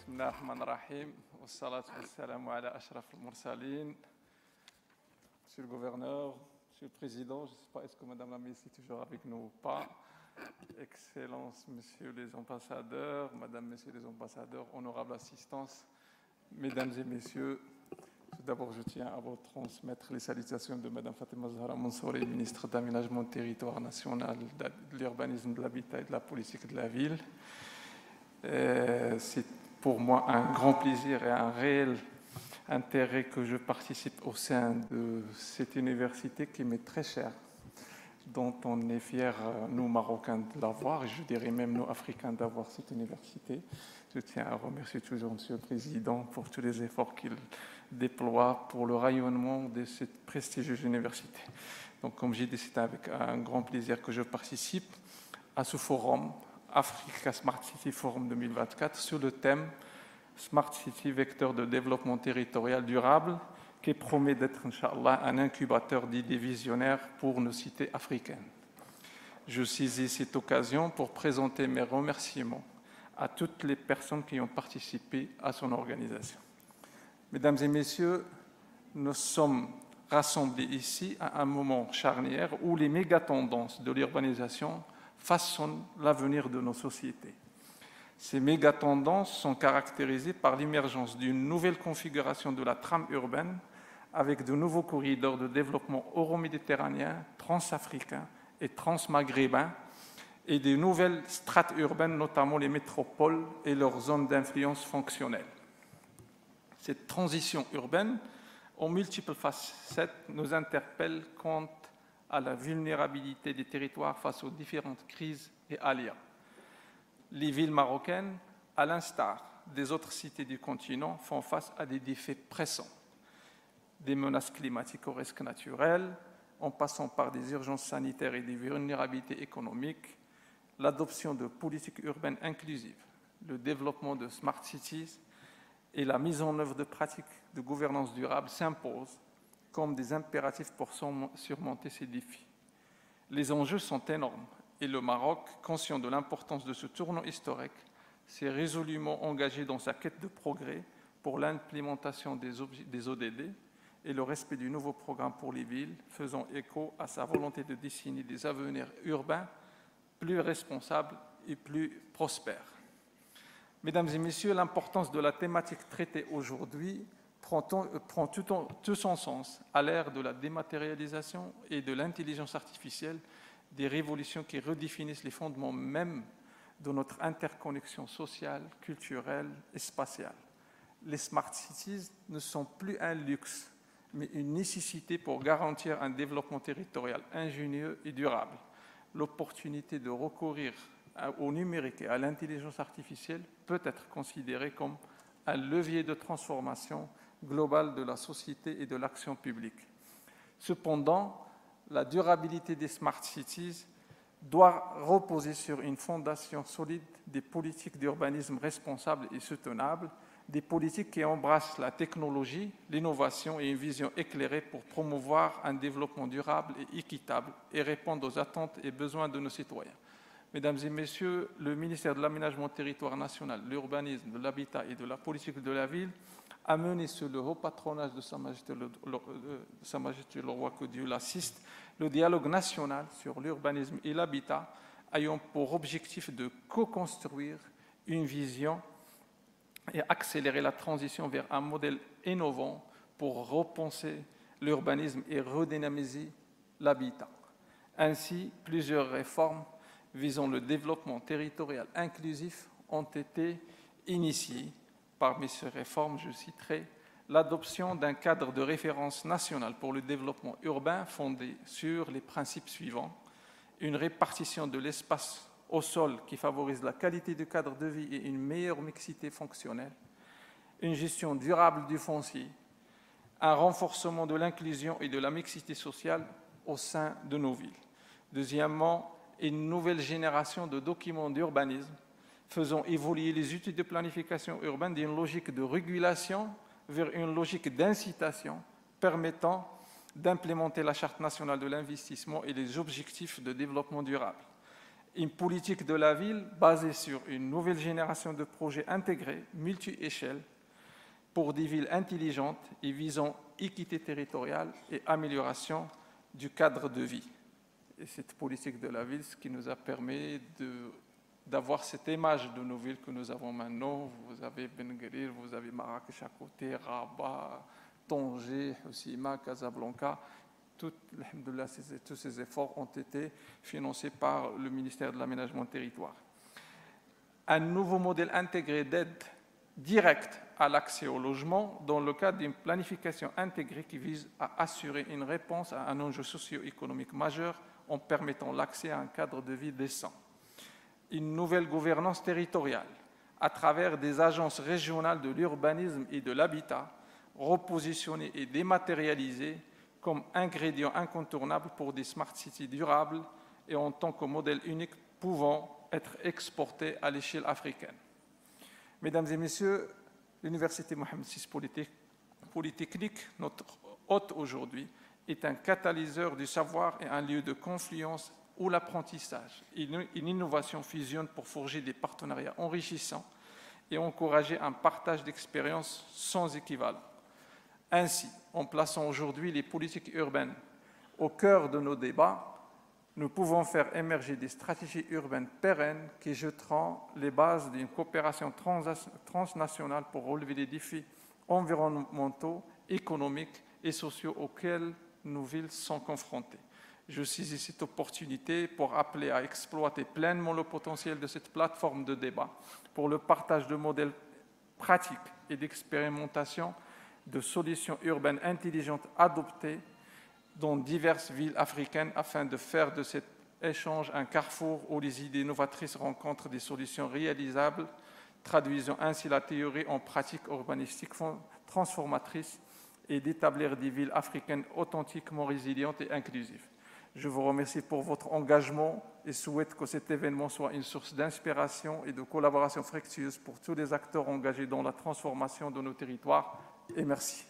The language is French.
بسم الله الرحمن الرحيم والصلاة والسلام على أشرف المرسلين. Monsieur le gouverneur, Monsieur le Président, je ne sais pas est-ce que Madame la ministre est toujours avec nous ou pas. Excellences, Messieurs les ambassadeurs, Madame, Messieurs les ambassadeurs, honorable assistance, Mesdames et Messieurs, tout d'abord je tiens à vous transmettre les salutations de Madame Fatima Zahra Mansouri, ministre d'Aménagement du Territoire National, de l'Urbanisme, de l'Habitat et de la Politique de la Ville. C'est pour moi un grand plaisir et un réel intérêt que je participe au sein de cette université qui m'est très chère, dont on est fiers, nous Marocains, de l'avoir, et je dirais même nous Africains d'avoir cette université. Je tiens à remercier toujours Monsieur le Président pour tous les efforts qu'il déploie pour le rayonnement de cette prestigieuse université. Donc, comme j'ai dit, c'est avec un grand plaisir que je participe à ce forum, Africa Smart City Forum 2024, sur le thème Smart City, vecteur de développement territorial durable, qui promet d'être, Inch'Allah, un incubateur d'idées visionnaires pour nos cités africaines. Je saisis cette occasion pour présenter mes remerciements à toutes les personnes qui ont participé à son organisation. Mesdames et messieurs, nous sommes rassemblés ici à un moment charnière où les méga-tendances de l'urbanisation façonnent l'avenir de nos sociétés. Ces méga-tendances sont caractérisées par l'émergence d'une nouvelle configuration de la trame urbaine avec de nouveaux corridors de développement euro-méditerranéens, transafricains et transmaghrébins et de nouvelles strates urbaines, notamment les métropoles et leurs zones d'influence fonctionnelle. Cette transition urbaine, aux multiples facettes, nous interpelle quant à la vulnérabilité des territoires face aux différentes crises et aléas. Les villes marocaines, à l'instar des autres cités du continent, font face à des défis pressants, des menaces climatiques aux risques naturels, en passant par des urgences sanitaires et des vulnérabilités économiques. L'adoption de politiques urbaines inclusives, le développement de smart cities et la mise en œuvre de pratiques de gouvernance durable s'imposent comme des impératifs pour surmonter ces défis. Les enjeux sont énormes et le Maroc, conscient de l'importance de ce tournant historique, s'est résolument engagé dans sa quête de progrès pour l'implémentation des ODD et le respect du nouveau programme pour les villes, faisant écho à sa volonté de dessiner des avenirs urbains plus responsables et plus prospères. Mesdames et messieurs, l'importance de la thématique traitée aujourd'hui prend tout son sens à l'ère de la dématérialisation et de l'intelligence artificielle, des révolutions qui redéfinissent les fondements mêmes de notre interconnexion sociale, culturelle et spatiale. Les smart cities ne sont plus un luxe, mais une nécessité pour garantir un développement territorial ingénieux et durable. L'opportunité de recourir au numérique et à l'intelligence artificielle peut être considérée comme un levier de transformation globale de la société et de l'action publique. Cependant, la durabilité des smart cities doit reposer sur une fondation solide des politiques d'urbanisme responsables et soutenables, des politiques qui embrassent la technologie, l'innovation et une vision éclairée pour promouvoir un développement durable et équitable et répondre aux attentes et besoins de nos citoyens. Mesdames et messieurs, le ministère de l'Aménagement du Territoire National, de l'Urbanisme, de l'Habitat et de la Politique de la Ville a mené sous le haut patronage de Sa Majesté le Roi, que Dieu l'assiste, le dialogue national sur l'urbanisme et l'habitat, ayant pour objectif de co-construire une vision et accélérer la transition vers un modèle innovant pour repenser l'urbanisme et redynamiser l'habitat. Ainsi, plusieurs réformes visant le développement territorial inclusif ont été initiées. Parmi ces réformes, je citerai l'adoption d'un cadre de référence national pour le développement urbain fondé sur les principes suivants: une répartition de l'espace au sol qui favorise la qualité du cadre de vie et une meilleure mixité fonctionnelle, une gestion durable du foncier, un renforcement de l'inclusion et de la mixité sociale au sein de nos villes. Deuxièmement, une nouvelle génération de documents d'urbanisme faisant évoluer les outils de planification urbaine d'une logique de régulation vers une logique d'incitation permettant d'implémenter la Charte nationale de l'investissement et les objectifs de développement durable. Une politique de la ville basée sur une nouvelle génération de projets intégrés, multi-échelles, pour des villes intelligentes et visant équité territoriale et amélioration du cadre de vie. Et cette politique de la ville, ce qui nous a permis d'avoir cette image de nos villes que nous avons maintenant. Vous avez Ben Guerir, vous avez Marrakech à côté, Rabat, Tanger, Hoceima, Casablanca. Tous ces efforts ont été financés par le ministère de l'Aménagement du Territoire. Un nouveau modèle intégré d'aide directe à l'accès au logement dans le cadre d'une planification intégrée qui vise à assurer une réponse à un enjeu socio-économique majeur en permettant l'accès à un cadre de vie décent. Une nouvelle gouvernance territoriale à travers des agences régionales de l'urbanisme et de l'habitat repositionnées et dématérialisées comme ingrédient incontournable pour des smart cities durables et en tant que modèle unique pouvant être exporté à l'échelle africaine. Mesdames et messieurs, l'Université Mohamed VI Polytechnique, notre hôte aujourd'hui, est un catalyseur du savoir et un lieu de confluence où l'apprentissage et une innovation fusionnent pour forger des partenariats enrichissants et encourager un partage d'expériences sans équivalent. Ainsi, en plaçant aujourd'hui les politiques urbaines au cœur de nos débats, nous pouvons faire émerger des stratégies urbaines pérennes qui jetteront les bases d'une coopération transnationale pour relever les défis environnementaux, économiques et sociaux auxquels nos villes sont confrontées. Je saisis cette opportunité pour appeler à exploiter pleinement le potentiel de cette plateforme de débat pour le partage de modèles pratiques et d'expérimentation de solutions urbaines intelligentes adoptées dans diverses villes africaines afin de faire de cet échange un carrefour où les idées novatrices rencontrent des solutions réalisables, traduisant ainsi la théorie en pratiques urbanistiques transformatrices et d'établir des villes africaines authentiquement résilientes et inclusives. Je vous remercie pour votre engagement et souhaite que cet événement soit une source d'inspiration et de collaboration fructueuse pour tous les acteurs engagés dans la transformation de nos territoires. Et merci.